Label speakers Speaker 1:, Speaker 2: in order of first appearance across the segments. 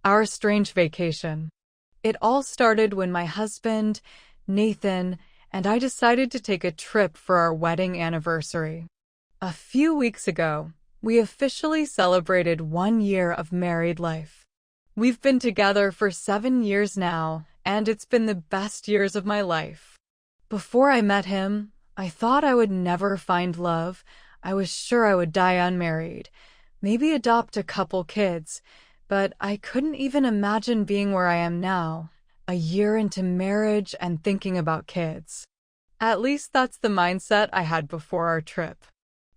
Speaker 1: Our strange vacation. It all started when my husband, Nathan, and I decided to take a trip for our wedding anniversary. A few weeks ago, we officially celebrated 1 year of married life. We've been together for 7 years now, and it's been the best years of my life. Before I met him, I thought I would never find love. I was sure I would die unmarried, maybe adopt a couple kids, but I couldn't even imagine being where I am now, a year into marriage and thinking about kids. At least that's the mindset I had before our trip.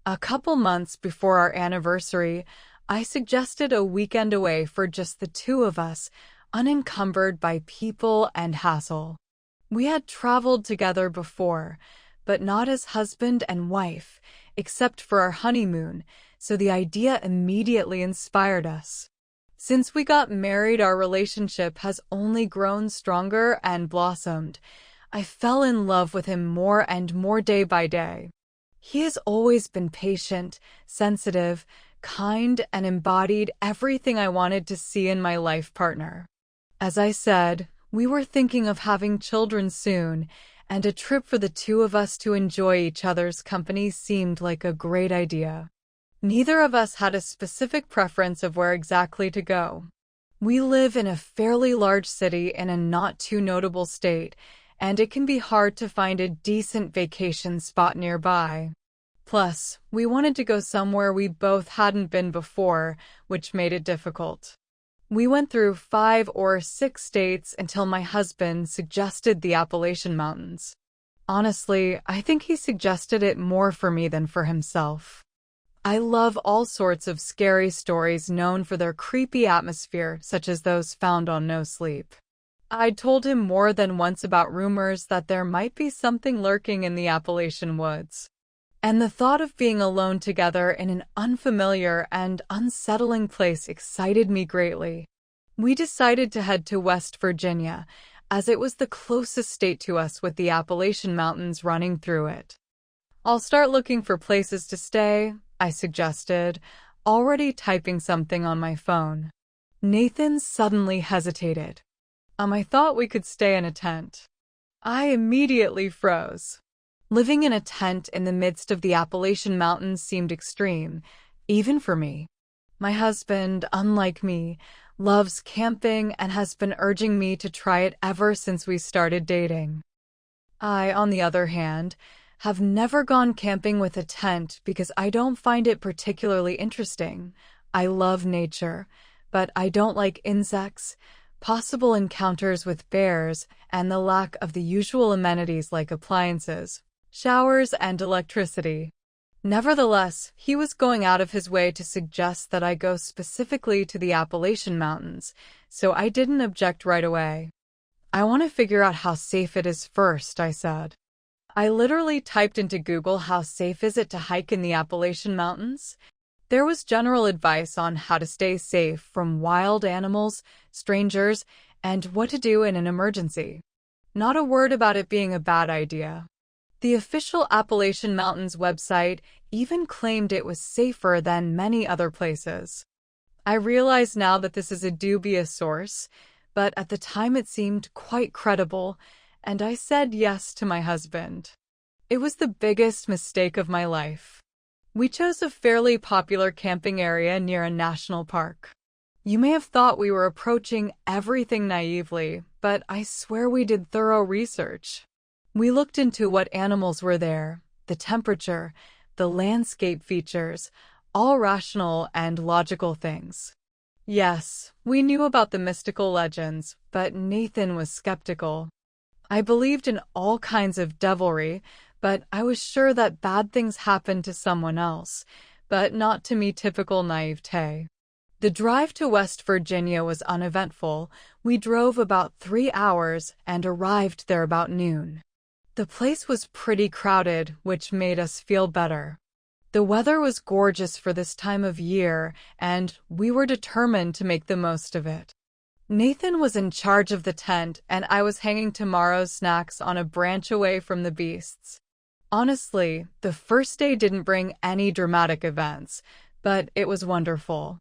Speaker 1: A couple months before our anniversary, I suggested a weekend away for just the two of us, unencumbered by people and hassle. We had traveled together before, but not as husband and wife, except for our honeymoon, so the idea immediately inspired us. Since we got married, our relationship has only grown stronger and blossomed. I fell in love with him more and more day by day. He has always been patient, sensitive, kind, and embodied everything I wanted to see in my life partner. As I said, we were thinking of having children soon, and a trip for the two of us to enjoy each other's company seemed like a great idea. Neither of us had a specific preference of where exactly to go. We live in a fairly large city in a not too notable state, and it can be hard to find a decent vacation spot nearby. Plus, we wanted to go somewhere we both hadn't been before, which made it difficult. We went through 5 or 6 states until my husband suggested the Appalachian Mountains. Honestly, I think he suggested it more for me than for himself. I love all sorts of scary stories known for their creepy atmosphere, such as those found on No Sleep. I'd told him more than once about rumors that there might be something lurking in the Appalachian woods. And the thought of being alone together in an unfamiliar and unsettling place excited me greatly. We decided to head to West Virginia, as it was the closest state to us with the Appalachian Mountains running through it. "I'll start looking for places to stay," I suggested, already typing something on my phone. Nathan suddenly hesitated. I thought we could stay in a tent." I immediately froze. Living in a tent in the midst of the Appalachian Mountains seemed extreme, even for me. My husband, unlike me, loves camping and has been urging me to try it ever since we started dating. I, on the other hand, have never gone camping with a tent because I don't find it particularly interesting. I love nature, but I don't like insects, possible encounters with bears, and the lack of the usual amenities like appliances, showers, and electricity. Nevertheless, he was going out of his way to suggest that I go specifically to the Appalachian Mountains, so I didn't object right away. "I want to figure out how safe it is first," I said. I literally typed into Google, "How safe is it to hike in the Appalachian Mountains?" There was general advice on how to stay safe from wild animals, strangers, and what to do in an emergency. Not a word about it being a bad idea. The official Appalachian Mountains website even claimed it was safer than many other places. I realize now that this is a dubious source, but at the time it seemed quite credible, and I said yes to my husband. It was the biggest mistake of my life. We chose a fairly popular camping area near a national park. You may have thought we were approaching everything naively, but I swear we did thorough research. We looked into what animals were there, the temperature, the landscape features, all rational and logical things. Yes, we knew about the mystical legends, but Nathan was skeptical. I believed in all kinds of devilry, but I was sure that bad things happened to someone else, but not to me. Typical naivete. The drive to West Virginia was uneventful. We drove about 3 hours and arrived there about noon. The place was pretty crowded, which made us feel better. The weather was gorgeous for this time of year, and we were determined to make the most of it. Nathan was in charge of the tent, and I was hanging tomorrow's snacks on a branch away from the beasts. Honestly, the first day didn't bring any dramatic events, but it was wonderful.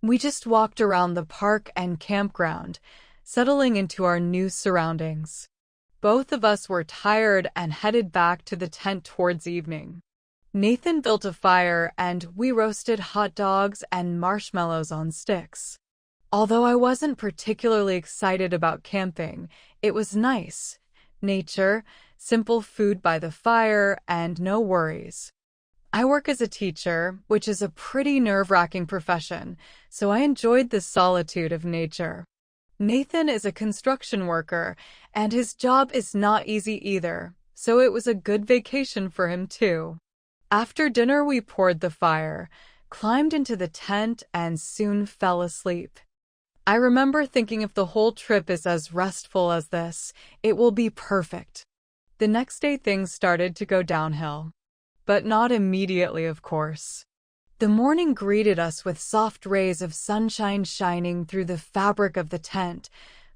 Speaker 1: We just walked around the park and campground, settling into our new surroundings. Both of us were tired and headed back to the tent towards evening. Nathan built a fire and we roasted hot dogs and marshmallows on sticks. Although I wasn't particularly excited about camping, it was nice. Nature, simple food by the fire, and no worries. I work as a teacher, which is a pretty nerve-wracking profession, so I enjoyed the solitude of nature. Nathan is a construction worker, and his job is not easy either, so it was a good vacation for him too. After dinner, we poured the fire, climbed into the tent, and soon fell asleep. I remember thinking if the whole trip is as restful as this, it will be perfect. The next day things started to go downhill. But not immediately, of course. The morning greeted us with soft rays of sunshine shining through the fabric of the tent.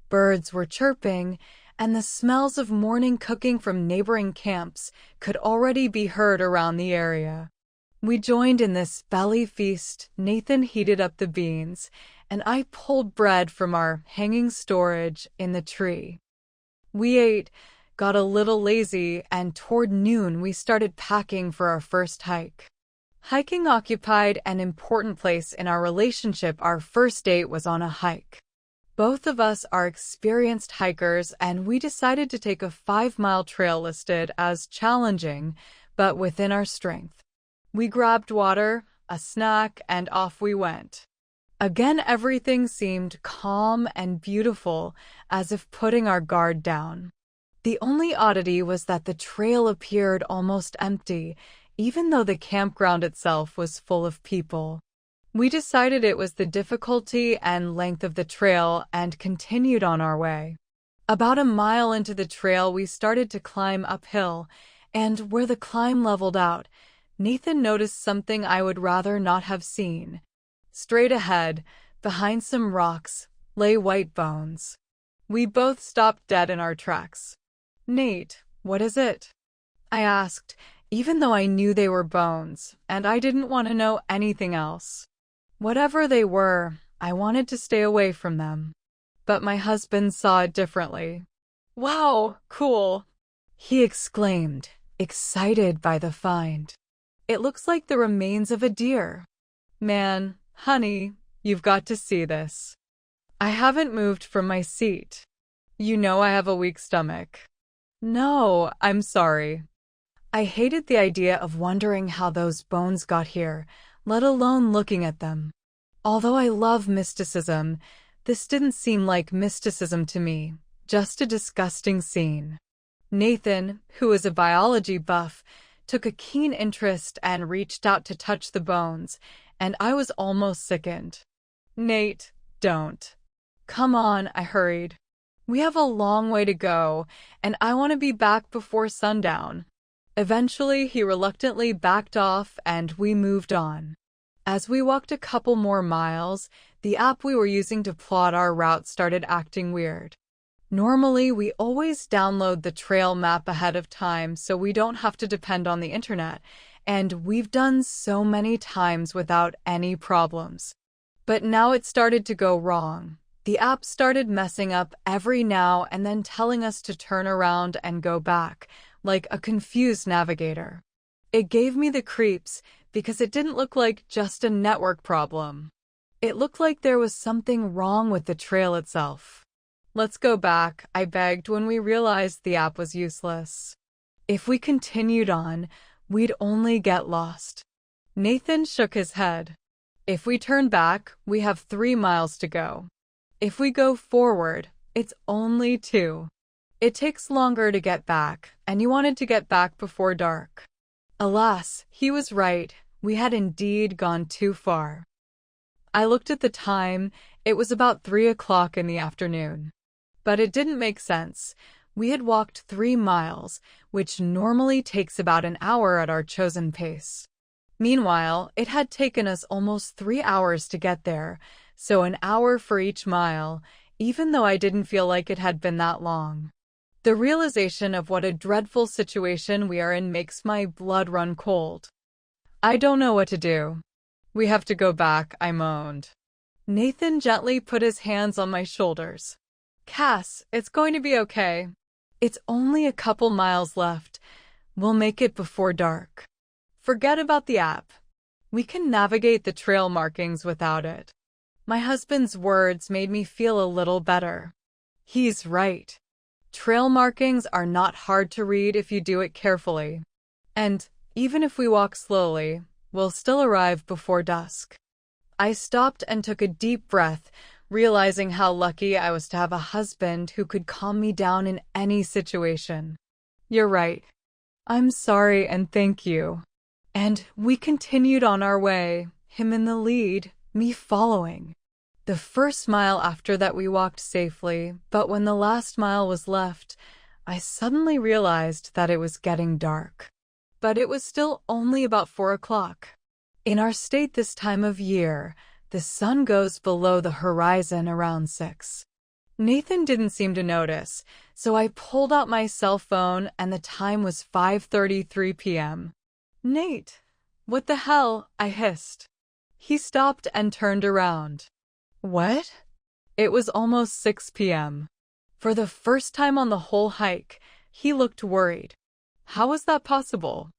Speaker 1: Birds were chirping, and the smells of morning cooking from neighboring camps could already be heard around the area. We joined in this belly feast. Nathan heated up the beans, and I pulled bread from our hanging storage in the tree. We ate, got a little lazy, and toward noon we started packing for our first hike. Hiking occupied an important place in our relationship. Our first date was on a hike. Both of us are experienced hikers, and we decided to take a 5-mile trail listed as challenging, but within our strength. We grabbed water, a snack, and off we went. Again, everything seemed calm and beautiful, as if putting our guard down. The only oddity was that the trail appeared almost empty, even though the campground itself was full of people. We decided it was the difficulty and length of the trail and continued on our way. About a mile into the trail, we started to climb uphill, and where the climb leveled out, Nathan noticed something I would rather not have seen. Straight ahead, behind some rocks, lay white bones. We both stopped dead in our tracks. "Nate, what is it?" I asked, even though I knew they were bones, and I didn't want to know anything else. Whatever they were, I wanted to stay away from them. But my husband saw it differently. "Wow, cool!" he exclaimed, excited by the find. "It looks like the remains of a deer." "Man, honey, you've got to see this." I haven't moved from my seat. You know I have a weak stomach. "No, I'm sorry." I hated the idea of wondering how those bones got here, let alone looking at them. Although I love mysticism, this didn't seem like mysticism to me, just a disgusting scene. Nathan, who is a biology buff, took a keen interest and reached out to touch the bones, and I was almost sickened. "Nate, don't." "Come on," I hurried. "We have a long way to go, and I want to be back before sundown." Eventually, he reluctantly backed off, and we moved on. As we walked a couple more miles, the app we were using to plot our route started acting weird. Normally, we always download the trail map ahead of time so we don't have to depend on the internet, and we've done so many times without any problems. But now it started to go wrong. The app started messing up every now and then, telling us to turn around and go back, like a confused navigator. It gave me the creeps because it didn't look like just a network problem. It looked like there was something wrong with the trail itself. "Let's go back," I begged when we realized the app was useless. If we continued on, we'd only get lost. Nathan shook his head. "If we turn back, we have 3 miles to go. If we go forward, it's only 2. It takes longer to get back, and you wanted to get back before dark." Alas, he was right. We had indeed gone too far. I looked at the time. It was about 3 o'clock in the afternoon. But it didn't make sense. We had walked 3 miles, which normally takes about an hour at our chosen pace. Meanwhile, it had taken us almost 3 hours to get there, so an hour for each mile, even though I didn't feel like it had been that long. The realization of what a dreadful situation we are in makes my blood run cold. "I don't know what to do. We have to go back," I moaned. Nathan gently put his hands on my shoulders. Cass, it's going to be okay. It's only a couple miles left. We'll make it before dark. Forget about the app. We can navigate the trail markings without it. My husband's words made me feel a little better. He's right. Trail markings are not hard to read if you do it carefully. And even if we walk slowly, we'll still arrive before dusk. I stopped and took a deep breath, realizing how lucky I was to have a husband who could calm me down in any situation. You're right. I'm sorry and thank you. And we continued on our way, him in the lead, me following. The first mile after that we walked safely, but when the last mile was left, I suddenly realized that it was getting dark. But it was still only about 4 o'clock. In our state this time of year, the sun goes below the horizon around 6. Nathan didn't seem to notice, so I pulled out my cell phone and the time was 5:33 p.m. Nate, what the hell? I hissed. He stopped and turned around. What? It was almost 6 p.m. For the first time on the whole hike, he looked worried. How was that possible?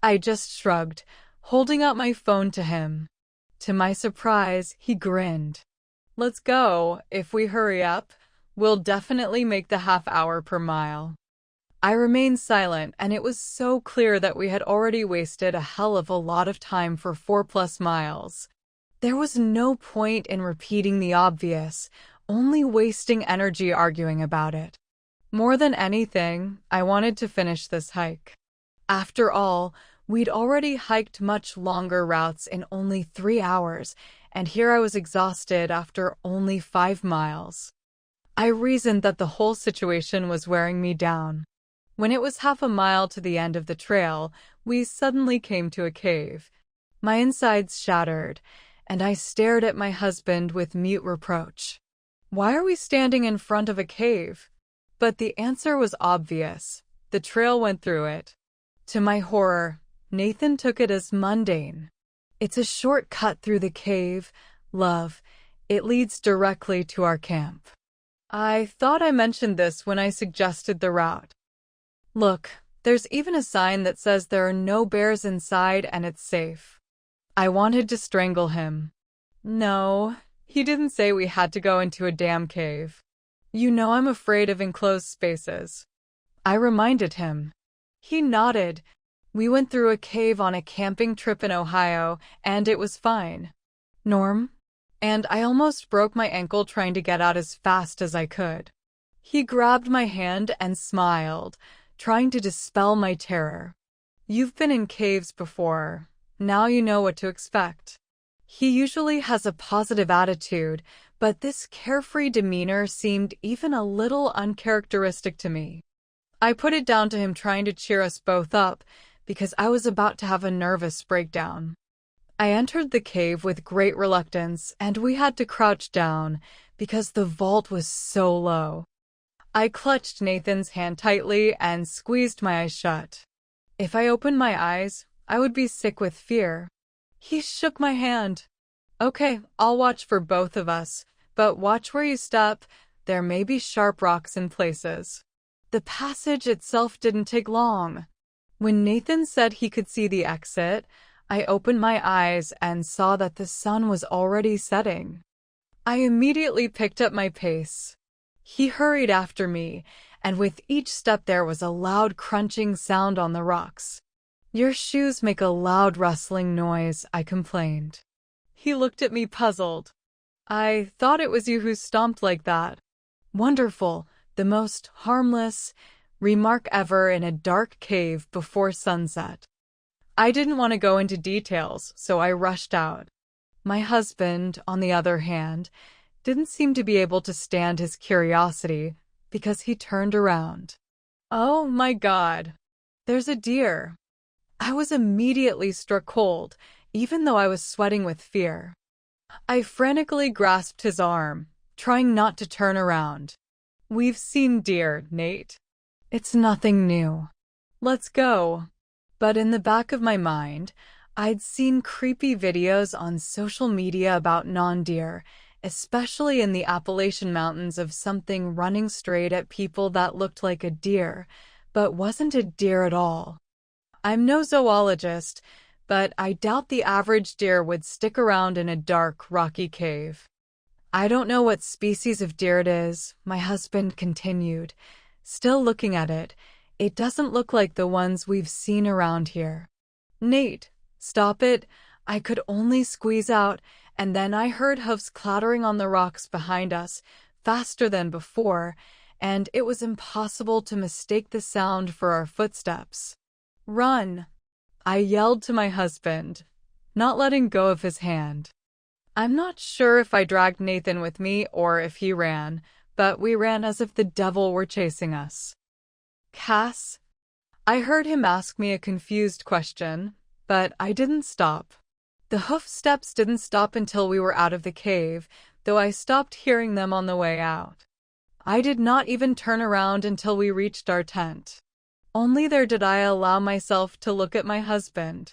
Speaker 1: I just shrugged, holding out my phone to him. To my surprise, he grinned. Let's go. If we hurry up, we'll definitely make the half-hour per mile. I remained silent, and it was so clear that we had already wasted a hell of a lot of time for 4+ miles. There was no point in repeating the obvious, only wasting energy arguing about it. More than anything, I wanted to finish this hike. After all, we'd already hiked much longer routes in only 3 hours, and here I was exhausted after only 5 miles. I reasoned that the whole situation was wearing me down. When it was half a mile to the end of the trail, we suddenly came to a cave. My insides shattered, and I stared at my husband with mute reproach. Why are we standing in front of a cave? But the answer was obvious. The trail went through it. To my horror, Nathan took it as mundane. It's a short cut through the cave, love. It leads directly to our camp. I thought I mentioned this when I suggested the route. Look, there's even a sign that says there are no bears inside and it's safe. I wanted to strangle him. No, he didn't say we had to go into a damn cave. You know I'm afraid of enclosed spaces. I reminded him. He nodded. We went through a cave on a camping trip in Ohio, and it was fine. Norm? And I almost broke my ankle trying to get out as fast as I could. He grabbed my hand and smiled, trying to dispel my terror. You've been in caves before. Now you know what to expect. He usually has a positive attitude, but this carefree demeanor seemed even a little uncharacteristic to me. I put it down to him trying to cheer us both up, because I was about to have a nervous breakdown. I entered the cave with great reluctance, and we had to crouch down because the vault was so low. I clutched Nathan's hand tightly and squeezed my eyes shut. If I opened my eyes, I would be sick with fear. He shook my hand. Okay, I'll watch for both of us, but watch where you step. There may be sharp rocks in places. The passage itself didn't take long. When Nathan said he could see the exit, I opened my eyes and saw that the sun was already setting. I immediately picked up my pace. He hurried after me, and with each step there was a loud crunching sound on the rocks. Your shoes make a loud rustling noise, I complained. He looked at me puzzled. I thought it was you who stomped like that. Wonderful, the most harmless remark ever in a dark cave before sunset. I didn't want to go into details, so I rushed out. My husband, on the other hand, didn't seem to be able to stand his curiosity because he turned around. Oh my God, there's a deer. I was immediately struck cold, even though I was sweating with fear. I frantically grasped his arm, trying not to turn around. We've seen deer, Nate. It's nothing new. Let's go. But in the back of my mind, I'd seen creepy videos on social media about non-deer, especially in the Appalachian Mountains, of something running straight at people that looked like a deer, but wasn't a deer at all. I'm no zoologist, but I doubt the average deer would stick around in a dark, rocky cave. I don't know what species of deer it is, my husband continued, still looking at it. It doesn't look like the ones we've seen around here. Nate, stop it, I could only squeeze out, and then I heard hoofs clattering on the rocks behind us, faster than before, and it was impossible to mistake the sound for our footsteps. Run! I yelled to my husband, not letting go of his hand. I'm not sure if I dragged Nathan with me or if he ran, but we ran as if the devil were chasing us. Cass? I heard him ask me a confused question, but I didn't stop. The hoof steps didn't stop until we were out of the cave, though I stopped hearing them on the way out. I did not even turn around until we reached our tent. Only there did I allow myself to look at my husband.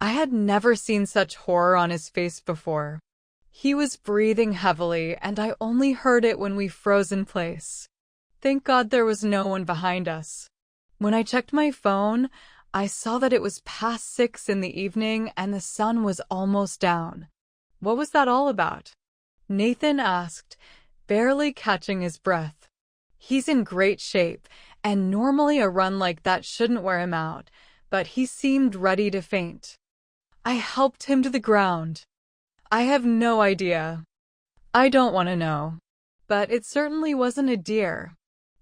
Speaker 1: I had never seen such horror on his face before. He was breathing heavily, and I only heard it when we froze in place. Thank God there was no one behind us. When I checked my phone, I saw that it was past 6 in the evening and the sun was almost down. What was that all about? Nathan asked, barely catching his breath. He's in great shape, and normally a run like that shouldn't wear him out, but he seemed ready to faint. I helped him to the ground. I have no idea. I don't want to know. But it certainly wasn't a deer.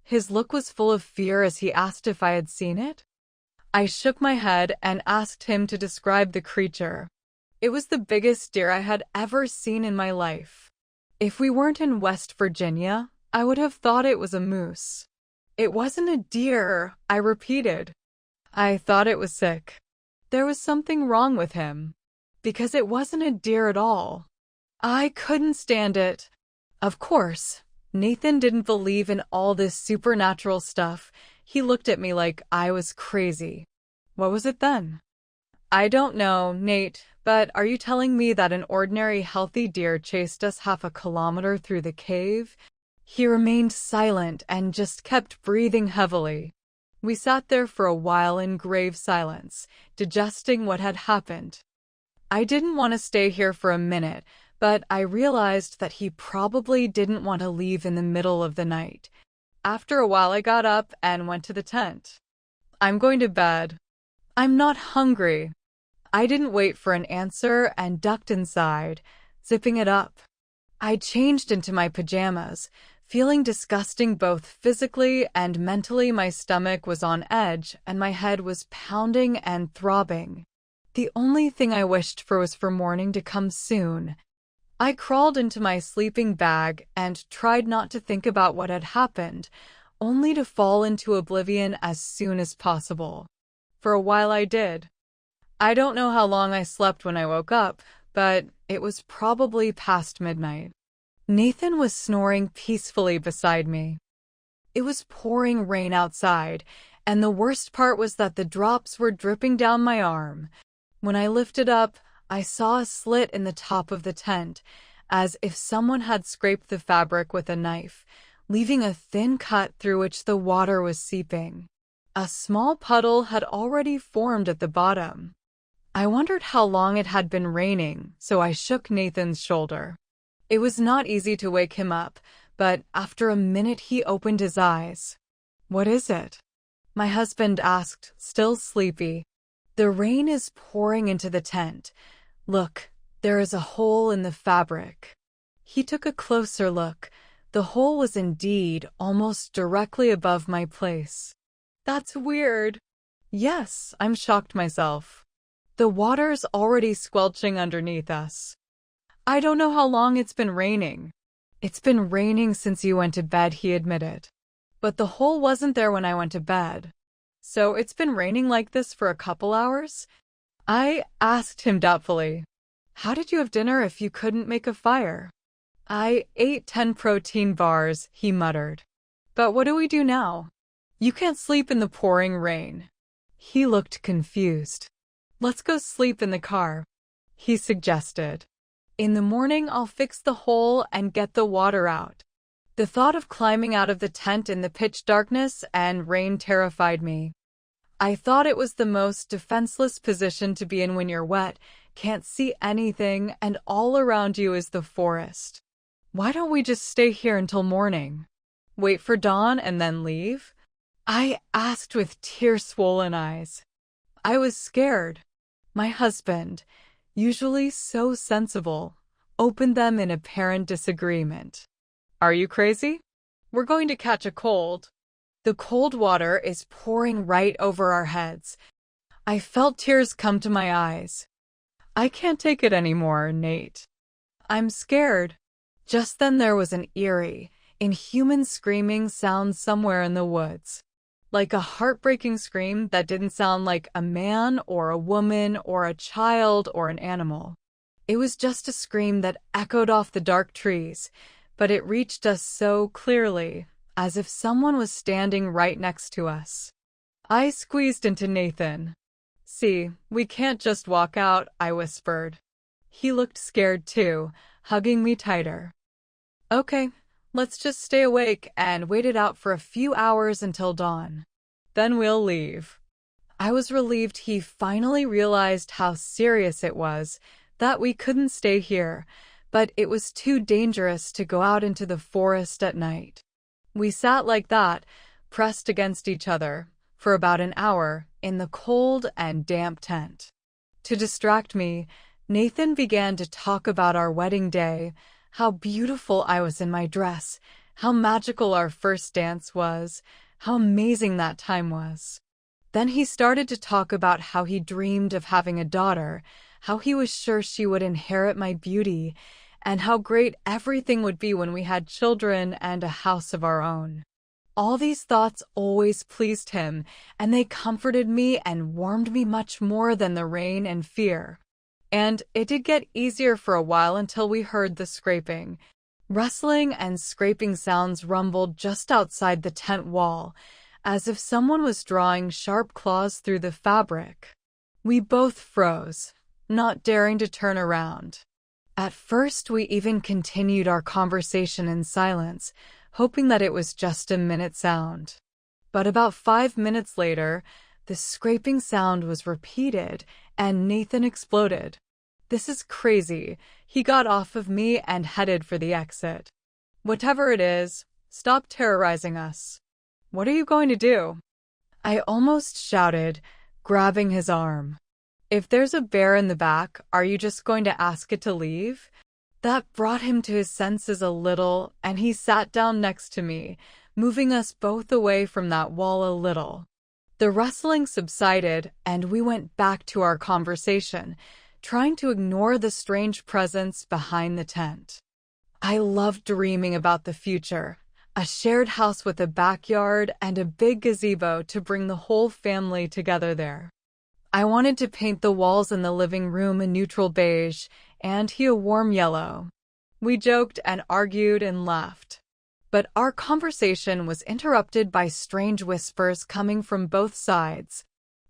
Speaker 1: His look was full of fear as he asked if I had seen it. I shook my head and asked him to describe the creature. It was the biggest deer I had ever seen in my life. If we weren't in West Virginia, I would have thought it was a moose. It wasn't a deer, I repeated. I thought it was sick. There was something wrong with him, because it wasn't a deer at all. I couldn't stand it. Of course, Nathan didn't believe in all this supernatural stuff. He looked at me like I was crazy. What was it then? I don't know, Nate, but are you telling me that an ordinary healthy deer chased us half a kilometer through the cave? He remained silent and just kept breathing heavily. We sat there for a while in grave silence, digesting what had happened. I didn't want to stay here for a minute, but I realized that he probably didn't want to leave in the middle of the night. After a while, I got up and went to the tent. I'm going to bed. I'm not hungry. I didn't wait for an answer and ducked inside, zipping it up. I changed into my pajamas, feeling disgusting both physically and mentally. My stomach was on edge and my head was pounding and throbbing. The only thing I wished for was for morning to come soon. I crawled into my sleeping bag and tried not to think about what had happened, only to fall into oblivion as soon as possible. For a while I did. I don't know how long I slept when I woke up, but it was probably past midnight. Nathan was snoring peacefully beside me. It was pouring rain outside, and the worst part was that the drops were dripping down my arm. When I lifted up, I saw a slit in the top of the tent, as if someone had scraped the fabric with a knife, leaving a thin cut through which the water was seeping. A small puddle had already formed at the bottom. I wondered how long it had been raining, so I shook Nathan's shoulder. It was not easy to wake him up, but after a minute he opened his eyes. "What is it?" my husband asked, still sleepy. "The rain is pouring into the tent. Look, there is a hole in the fabric." He took a closer look. The hole was indeed almost directly above my place. "That's weird." "Yes," I'm shocked myself. "The water's already squelching underneath us." "I don't know how long it's been raining." "It's been raining since you went to bed," he admitted. "But the hole wasn't there when I went to bed." "So it's been raining like this for a couple hours?" I asked him doubtfully. "How did you have dinner if you couldn't make a fire?" "I ate 10 protein bars," he muttered. "But what do we do now?" "You can't sleep in the pouring rain." He looked confused. Let's go sleep in the car, he suggested. In the morning, I'll fix the hole and get the water out. The thought of climbing out of the tent in the pitch darkness and rain terrified me. I thought it was the most defenseless position to be in when you're wet, can't see anything, and all around you is the forest. Why don't we just stay here until morning? Wait for dawn and then leave? I asked with tear-swollen eyes. I was scared. My husband, usually so sensible, opened them in apparent disagreement. Are you crazy? We're going to catch a cold. The cold water is pouring right over our heads. I felt tears come to my eyes. I can't take it anymore, Nate. I'm scared. Just then there was an eerie, inhuman screaming sound somewhere in the woods. Like a heartbreaking scream that didn't sound like a man or a woman or a child or an animal. It was just a scream that echoed off the dark trees, but it reached us so clearly, as if someone was standing right next to us. I squeezed into Nathan. See, we can't just walk out, I whispered. He looked scared too, hugging me tighter. Okay, let's just stay awake and wait it out for a few hours until dawn. Then we'll leave. I was relieved he finally realized how serious it was, that we couldn't stay here, but it was too dangerous to go out into the forest at night. We sat like that, pressed against each other, for about an hour in the cold and damp tent. To distract me, Nathan began to talk about our wedding day, how beautiful I was in my dress, how magical our first dance was, how amazing that time was. Then he started to talk about how he dreamed of having a daughter, how he was sure she would inherit my beauty, and how great everything would be when we had children and a house of our own. All these thoughts always pleased him, and they comforted me and warmed me much more than the rain and fear. And it did get easier for a while until we heard the scraping. Rustling and scraping sounds rumbled just outside the tent wall, as if someone was drawing sharp claws through the fabric. We both froze, not daring to turn around. At first, we even continued our conversation in silence, hoping that it was just a minute sound. But about 5 minutes later, the scraping sound was repeated, and Nathan exploded. This is crazy. He got off of me and headed for the exit. Whatever it is, stop terrorizing us. What are you going to do? I almost shouted, grabbing his arm. If there's a bear in the back, are you just going to ask it to leave? That brought him to his senses a little, and he sat down next to me, moving us both away from that wall a little. The rustling subsided, and we went back to our conversation, trying to ignore the strange presence behind the tent. I loved dreaming about the future, a shared house with a backyard and a big gazebo to bring the whole family together there. I wanted to paint the walls in the living room a neutral beige, and he a warm yellow. We joked and argued and laughed. But our conversation was interrupted by strange whispers coming from both sides.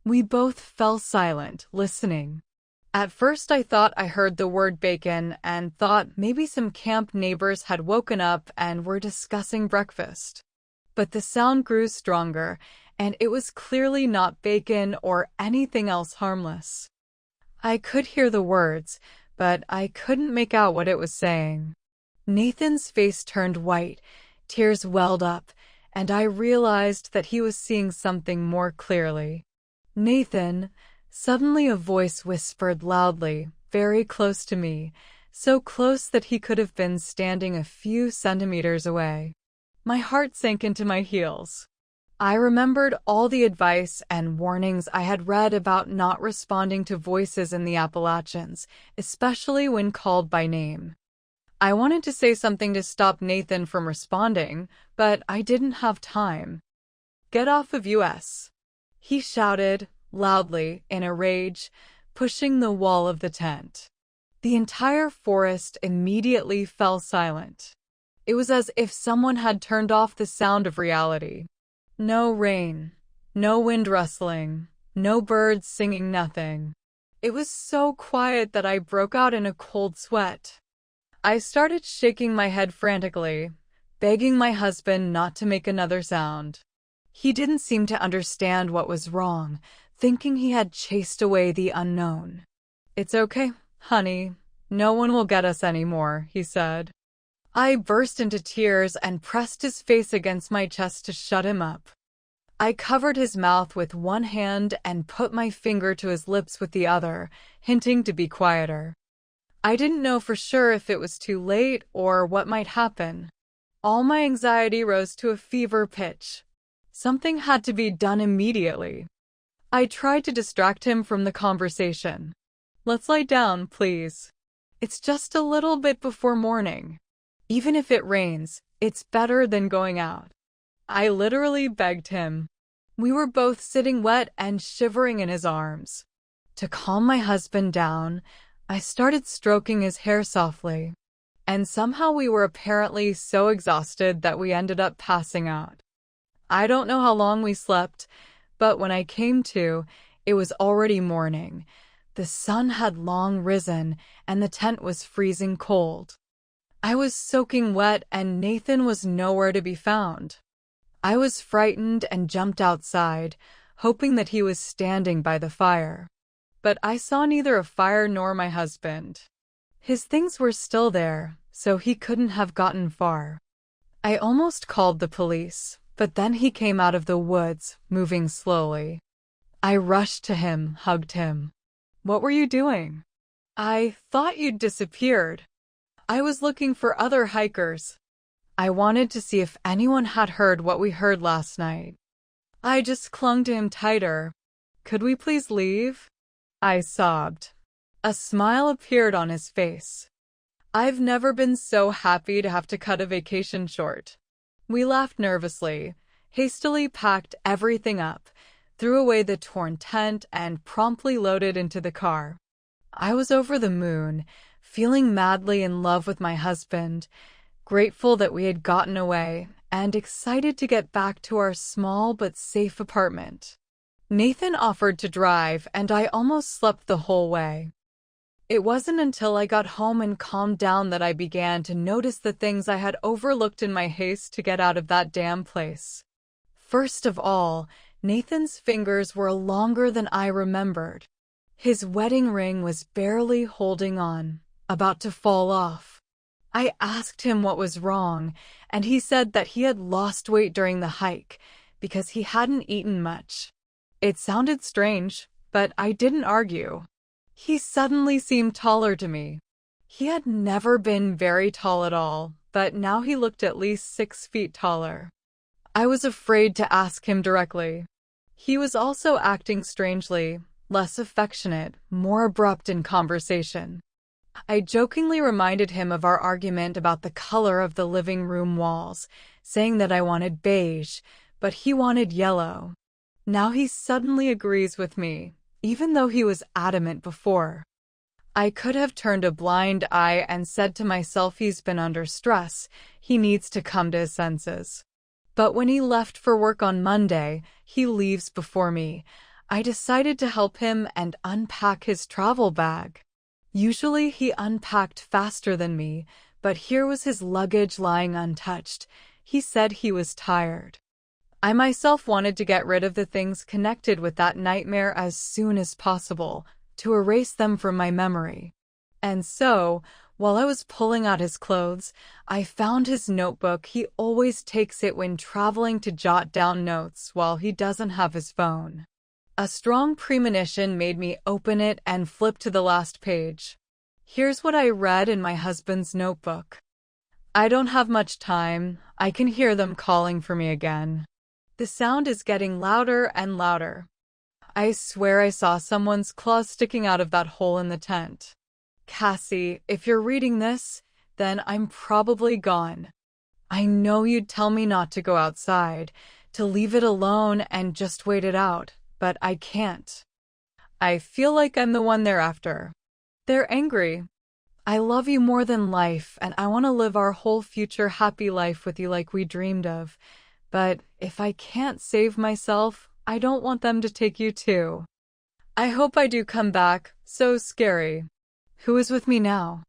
Speaker 1: We both fell silent, listening. At first I thought I heard the word bacon and thought maybe some camp neighbors had woken up and were discussing breakfast. But the sound grew stronger, and it was clearly not bacon or anything else harmless. I could hear the words, but I couldn't make out what it was saying. Nathan's face turned white, tears welled up, and I realized that he was seeing something more clearly. Nathan, suddenly a voice whispered loudly, very close to me, so close that he could have been standing a few centimeters away. My heart sank into my heels. I remembered all the advice and warnings I had read about not responding to voices in the Appalachians, especially when called by name. I wanted to say something to stop Nathan from responding, but I didn't have time. "Get off of us!" he shouted, loudly, in a rage, pushing the wall of the tent. The entire forest immediately fell silent. It was as if someone had turned off the sound of reality. No rain, no wind rustling, no birds singing, nothing. It was so quiet that I broke out in a cold sweat. I started shaking my head frantically, begging my husband not to make another sound. He didn't seem to understand what was wrong, thinking he had chased away the unknown. "It's okay, honey. No one will get us anymore," he said. I burst into tears and pressed his face against my chest to shut him up. I covered his mouth with one hand and put my finger to his lips with the other, hinting to be quieter. I didn't know for sure if it was too late or what might happen. All my anxiety rose to a fever pitch. Something had to be done immediately. I tried to distract him from the conversation. "Let's lie down, please. It's just a little bit before morning. Even if it rains, it's better than going out." I literally begged him. We were both sitting wet and shivering in his arms. To calm my husband down, I started stroking his hair softly, and somehow we were apparently so exhausted that we ended up passing out. I don't know how long we slept, but when I came to, it was already morning. The sun had long risen, and the tent was freezing cold. I was soaking wet, and Nathan was nowhere to be found. I was frightened and jumped outside, hoping that he was standing by the fire. But I saw neither a fire nor my husband. His things were still there, so he couldn't have gotten far. I almost called the police, but then he came out of the woods, moving slowly. I rushed to him, hugged him. "What were you doing?" "I thought you'd disappeared. I was looking for other hikers. I wanted to see if anyone had heard what we heard last night." I just clung to him tighter. "Could we please leave?" I sobbed. A smile appeared on his face. I've never been so happy to have to cut a vacation short. We laughed nervously, hastily packed everything up, threw away the torn tent, and promptly loaded into the car. I was over the moon, feeling madly in love with my husband, grateful that we had gotten away, and excited to get back to our small but safe apartment. Nathan offered to drive, and I almost slept the whole way. It wasn't until I got home and calmed down that I began to notice the things I had overlooked in my haste to get out of that damn place. First of all, Nathan's fingers were longer than I remembered. His wedding ring was barely holding on, about to fall off. I asked him what was wrong, and he said that he had lost weight during the hike because he hadn't eaten much. It sounded strange, but I didn't argue. He suddenly seemed taller to me. He had never been very tall at all, but now he looked at least 6 feet taller. I was afraid to ask him directly. He was also acting strangely, less affectionate, more abrupt in conversation. I jokingly reminded him of our argument about the color of the living room walls, saying that I wanted beige, but he wanted yellow. Now he suddenly agrees with me, even though he was adamant before. I could have turned a blind eye and said to myself he's been under stress, he needs to come to his senses. But when he left for work on Monday, he leaves before me. I decided to help him and unpack his travel bag. Usually he unpacked faster than me, but here was his luggage lying untouched. He said he was tired. I myself wanted to get rid of the things connected with that nightmare as soon as possible, to erase them from my memory. And so, while I was pulling out his clothes, I found his notebook. He always takes it when traveling to jot down notes while he doesn't have his phone. A strong premonition made me open it and flip to the last page. Here's what I read in my husband's notebook. "I don't have much time. I can hear them calling for me again. The sound is getting louder and louder. I swear I saw someone's claws sticking out of that hole in the tent. Cassie, if you're reading this, then I'm probably gone. I know you'd tell me not to go outside, to leave it alone and just wait it out. But I can't. I feel like I'm the one they're after. They're angry. I love you more than life, and I want to live our whole future happy life with you like we dreamed of. But if I can't save myself, I don't want them to take you too. I hope I do come back. So scary. Who is with me now?